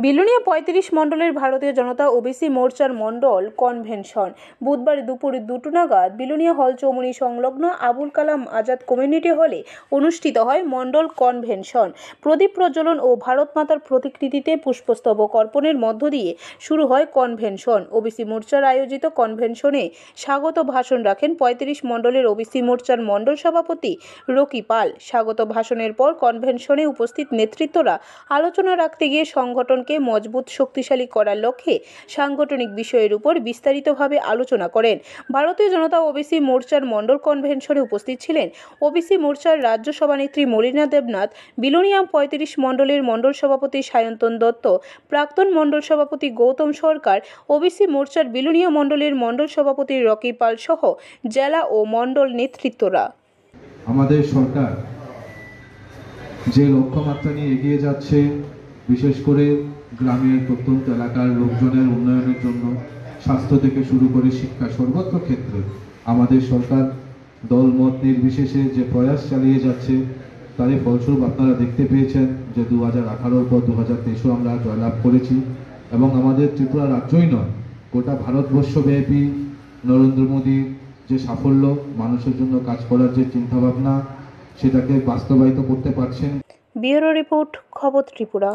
বিলোনিয়া ৩৫ মণ্ডলের ভারতীয় জনতা ওবিসি মোর্চার মণ্ডল কনভেনশন বুধবার দুপুর 2টা নাগাদ বিলোনিয়া হল চৌমুহনী সংলগ্ন আবুল কালাম আজাদ কমিউনিটি হলে অনুষ্ঠিত হয়। মণ্ডল কনভেনশন প্রদীপ প্রজ্বলন ও ভারত মাতার প্রতিকৃতিতে পুষ্পস্তবক অর্পণের মধ্য দিয়ে শুরু হয় কনভেনশন। ওবিসি মোর্চার আয়োজিত কনভেনশনে স্বাগত ভাষণ রাখেন ৩৫ মণ্ডলের ওবিসি মোর্চার মণ্ডল সভাপতি রকি পাল। স্বাগত ভাষণের পর কনভেনশনে উপস্থিত নেতৃত্বরা আলোচনা রাখতে গিয়ে সংগঠনকে মজবুত শক্তিশালী করার লক্ষ্যে সাংগঠনিক বিষয়ের উপর বিস্তারিতভাবে আলোচনা করেন। ভারতীয় জনতা ওবিসি মোর্চার মণ্ডল কনভেনশনে উপস্থিত ছিলেন ওবিসি মোর্চার রাজ্য সভানেত্রী মলিনা দেবনাথ, বিলোনিয়া ৩৫ মণ্ডলের মণ্ডল সভাপতি সায়ন্তন দত্ত, প্রাক্তন মণ্ডল সভাপতি গৌতম সরকার, ওবিসি মোর্চার বিলোনিয়া মণ্ডলের মণ্ডল সভাপতি রকি পাল সহ জেলা ও মণ্ডল নেতৃত্বরা। আমাদের সরকার যে লক্ষ্যমাত্রা নিয়ে এগিয়ে যাচ্ছে, বিশেষ করে গ্রামের প্রত্যন্ত এলাকার লোকজনের উন্নয়নের জন্য স্বাস্থ্য থেকে শুরু করে শিক্ষা সর্বত্র ক্ষেত্রে আমাদের সরকার দলমত নির্বিশেষে যে প্রয়াস চালিয়ে যাচ্ছে, তারই ফলস্বরূপ আপনারা দেখতে পেয়েছেন যে 2018-র পর 2023-ও আমরা জয়লাভ করেছি। এবং আমাদের ত্রিপুরা রাজ্যই নয়, গোটা ভারতবর্ষব্যাপী নরেন্দ্র মোদীর যে সাফল্য, মানুষের জন্য কাজ করার যে চিন্তাভাবনা, সেটাকে বাস্তবায়িত করতে পারছেন। ব্যুরো রিপোর্ট, খবর ত্রিপুরা।